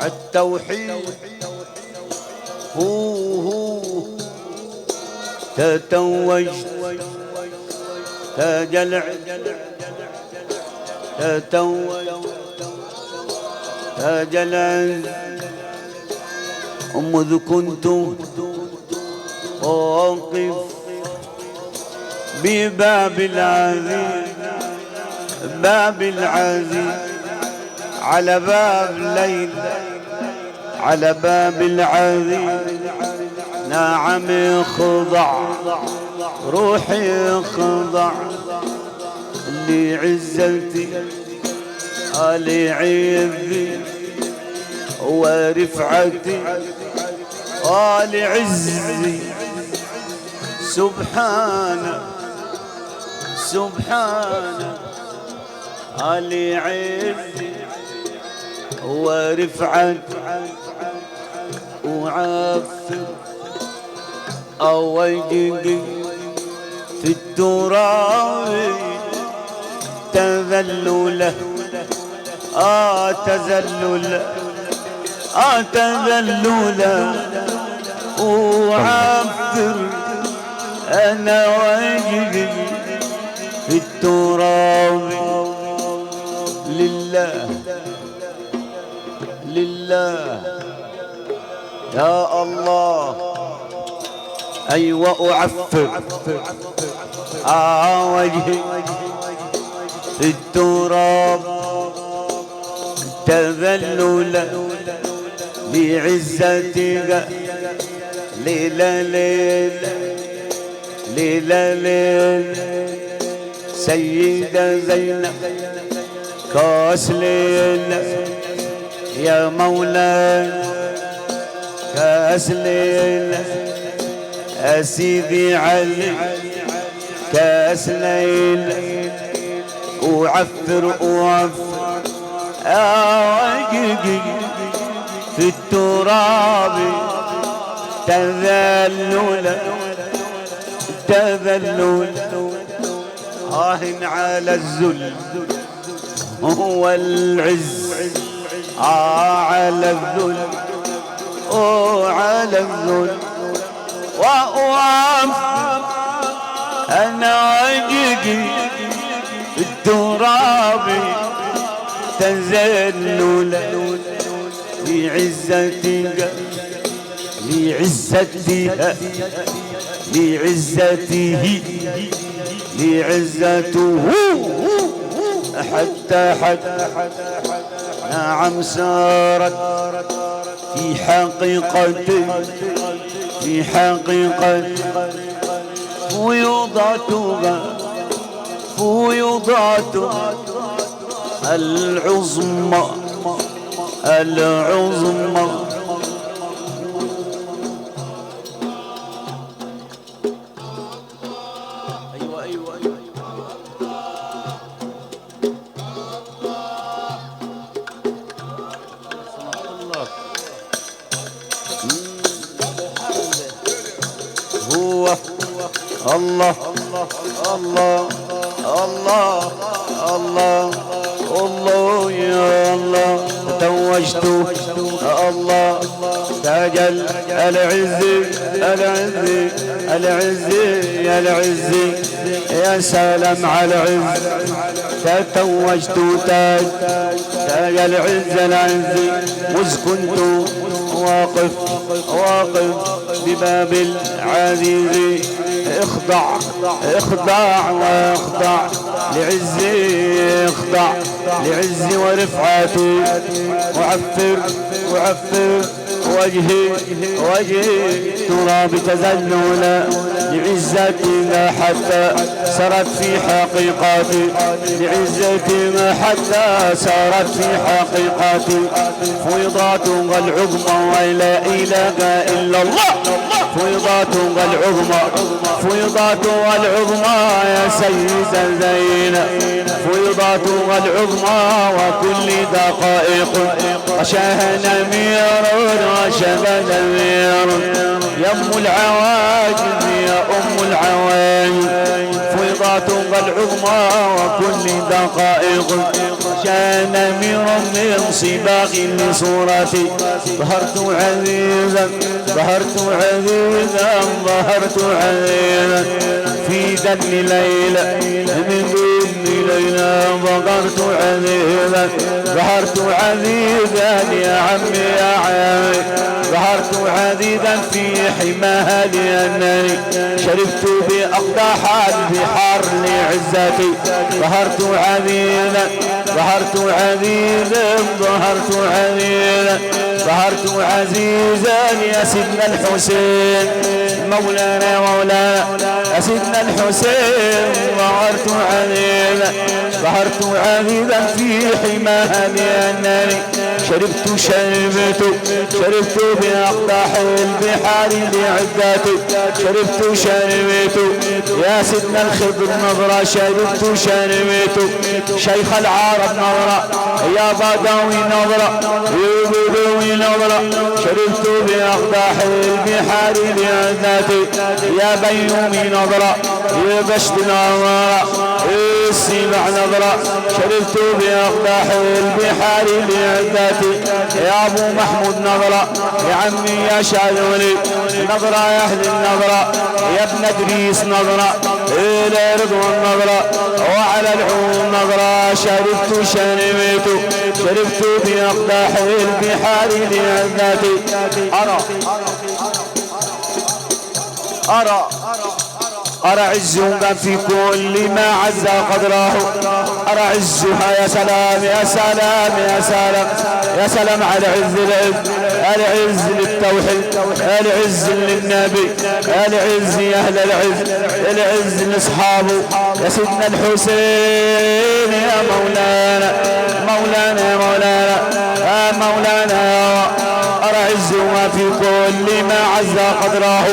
التوحيد هو تتوجت تاج العز تتوجت تاج العز مذ كنت واقف بباب العزيز باب العزيز على باب ليل على باب العزيز نعم خضع روحي خضع لعزتي لعزي ورفعتي لعزي سبحانه سبحانه لعزي ورفعتي وعافر أوجدي في التراب تذلله تذلله تذلله وعافر أنا وجدي في التراب لله لله يا الله أيوة أعفر وجهي في التراب تذللا بعزتك ليلة ليلة ليلة ليلة سيدة زينب كاس ليلة يا مولاي كاس ليلة سيدي علي كاس ليلة أعفر أعفر أوجدي في التراب تذللا تذللا على الذل هو العز على الذل على الذل وأعفر أنا وجدي في التراب تذللا لعزتك لعزتها لعزته لعزته حتى نعم سارت في حقيقتي في حقيقتي فيوضاتها فيوضاتها العظمى العظمى أيوة أيوة أيوة هو الله الله الله الله الله يا الله توجت الله تاج العز العز العز يا العز يا سلام على العز تتوجت تاج العز العز مذ كنت واقف بباب العزيز اخضع اخضع واخضع لعزي اخضع لعزي ورفعتي وعفر وجهي تراب تذللا لعزتي حتى سرت في حقيقتي لعزتي حتى سرت في حقيقتي فيضاتها العظمى ولا إله إلا الله فيضاتها العظمى فيضاتها العظمى يا سيدة زينب فيضاتها العظمى وكل دقائق غشاها نمير غشاها نمير يا أم العواجز يا أم العواجز فيضاتها العظمى وكل دقائق غشاها نمير من صباغ لصورتي ظهرت عزيزا ظهرت عزيزا ظهرت عزيزا في ذل ليلة من دون ليلة ظهرت عزيزا ظهرت عزيزا يا عمي يا عمي ظهرت عزيزا في حماها لأنني شربت بأقداح البحار لعزتي ظهرت عزيزا ظهرت عزيزا ظهرت عزيزا ظهرت عزيزا يا سيدنا الحسين مولانا مولانا يا سيدنا الحسين ظهرت عزيزا ظهرت عزيزا في حماها لأنني شربت بأقداح البحار لعزتي شربت يا سيدنا الخضر نظرة شربت شيخ العرب نظرة يا بدوي نظرة يا بدوي نظرة شربت بأقداح البحار لعزتي يا بيومي نظرة يا بشت نظرة السبع نظرة شربت بأقداح البحار لعزتي يا أبو محمود نظرة يا عمي يا شاذولي نظرة يا أهل النظرة يا ابن ادريس نظرة إلى رضوان نظرة وعلى العون نظرة شربت بأقداح البحار لعزتي أرى عزها في كل ما عز قدره أرى عزها يا سلام يا سلام يا سلام يا سلام على العز للتوحيد العز للنبي العز يا أهل العز لأصحابه يا سيدنا الحسين يا مولانا مولانا مولانا يا مولانا أرى عزها في كل ما عز قدره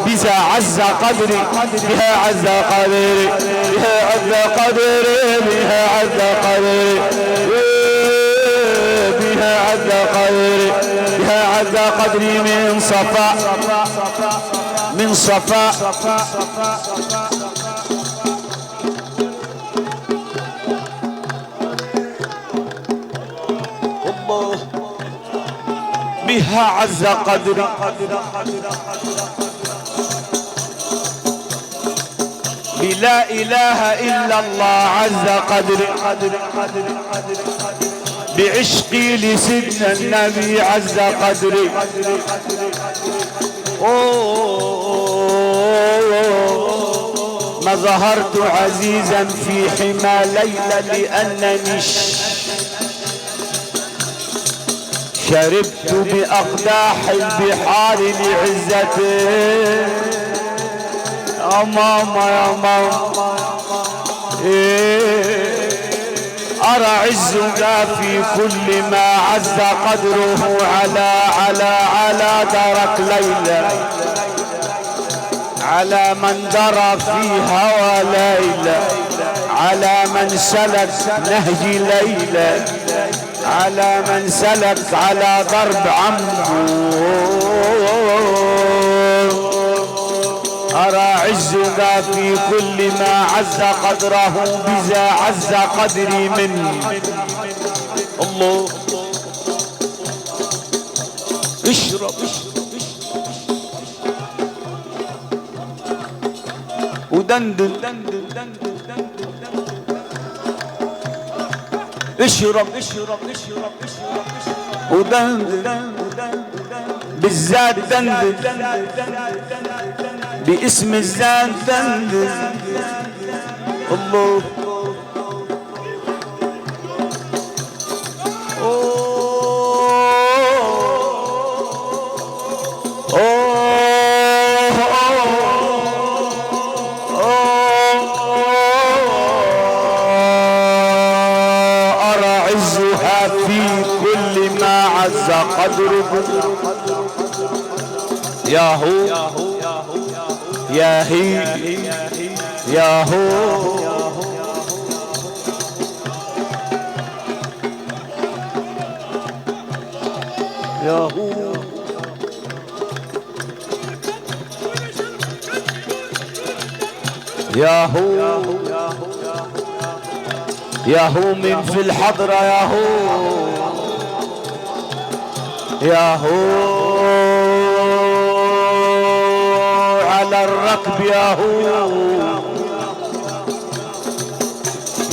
بها عز قدري بها عز قدري بها عز قدري بها عز قدري بها عز قدري بها عز قدري من صفاء الله بها عز قدري لا إله إلا الله عز قدري بعشقي لسيدنا النبي عز قدري ما ظهرت عزيزا في حمى ليلى لأنني شربت بأقداح البحار لعزته يا ماما يا ماما أرى عزك في كل ما عز قدره على درك ليلى على من درى في هوى ليلى على من سلك نهج ليلى على من سلك على ضرب عمرو أرى عزك في كل ما عز قدره بذا عز قدري مني الله اشرب ودندن اشرب ودندن بالذات دندن باسم الذات دندن الله أرى عزها في كل ما عز قدره يا هو يا هي يا هو ياهو ياهو ياهو من في الحضرة ياهو ياهو على الركب ياهو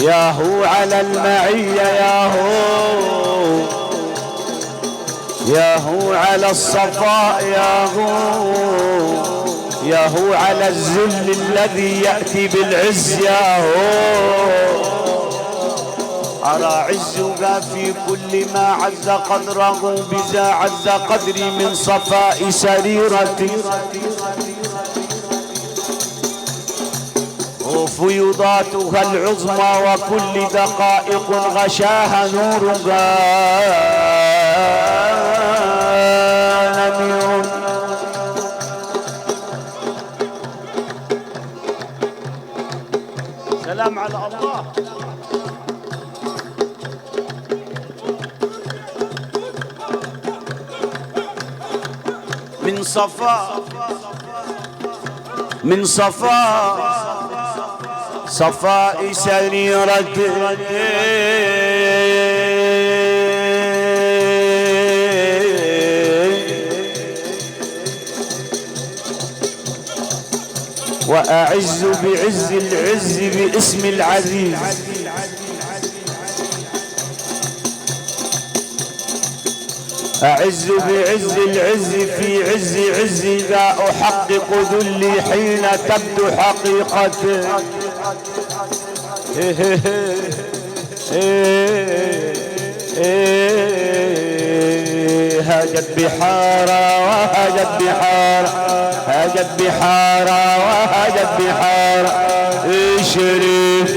ياهو على المعية ياهو ياهو على الصفاء ياهو ياهو على الذل الذي يأتي بالعز ياهو أرى عزك في كل ما عز قدره بذا عز قدري من صفاء سريرتي وفيضاتها العظمى وكل دقائق غشاها نورها نمير سلام على الله من صفاء من صفاء سريرته وأعز بعز العز باسم العزيز أعز بعز العز في عز عزي لا أحقق ذلي حين تبدو حقيقته هاجت بحارة وهاجت بحارة هاجت بحارة وهاجت بحارة شريف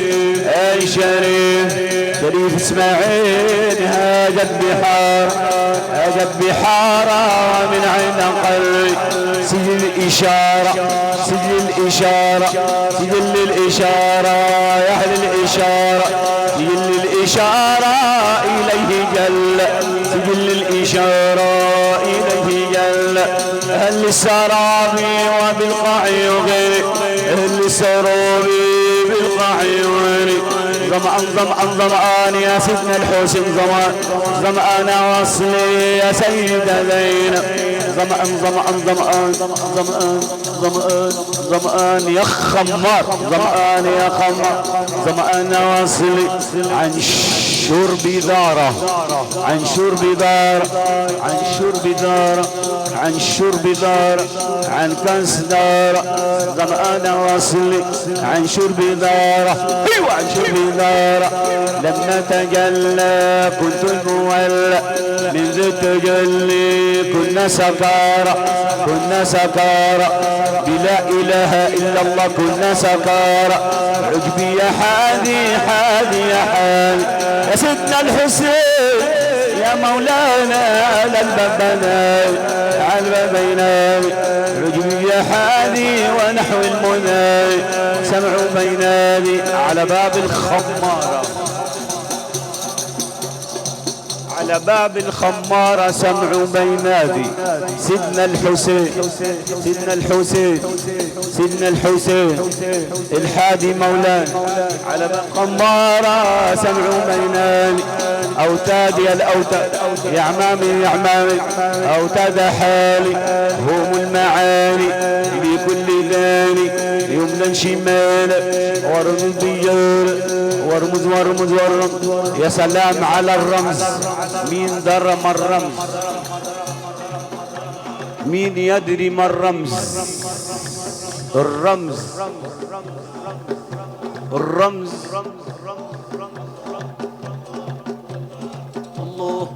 شريف شريف اسماعيل هاجت بحارة هاجت بحارة من عين قلبي سجل الإشارة سجل الإشارة سجل الإشارة يا أهل الإشارة سجل الإشارة إليه جل سجل الإشارة إليه جل أهل السرابي وبالقعيوغي أهل السرابي بالقعيوغي ظمآن يا سيدنا الحسين ظمآن وصلي يا سيدة زينب ظمآن يا خمار ظمآن يا خمار ظمآن وصلي عن شرب داره عن شرب داره عن شرب داره عن شرب داره عن كنس داره ظمآن وصلي عن شرب داره ايوه عن شرب داره لما تجلى كنت المولى من ذي التجلي كنا سكارى كنا سكارى بلا اله الا الله كنا سكارى عجبي يا حادي حادي يا حادي يا سيدنا الحسين يا مولانا على الباب بناوي على الباب بيناوي عجبي يا حادي ونحو المناوي سمعوا بينادي على باب الخمارة على باب الخمارة سمعوا بينادي سيدنا الحسين سيدنا الحسين سيدنا الحسين الحادي مولانا على باب الخمارة سمعوا بينادي أوتاد يا الأوتاد يا عمامي يا عمامي أوتاد حالي هم المعاني بكل داني يمنى شمال ورمز ديار ورمز ورمز ورمز يا سلام على الرمز مين درم الرمز مين يدري ما الرمز الرمز الرمز الله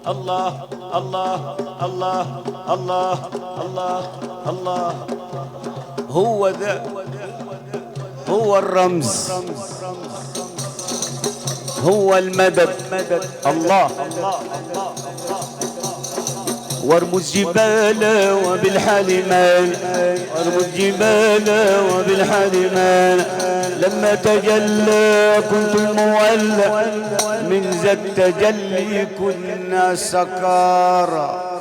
الله الله الله الله الله الله هو ذا هو الرمز هو المدد الله وارموا الجبال وبالحالمان، وارموا الجبال وبالحالمان. لما تجلى كنت المولى، من ذا التجلي كنا سكارى.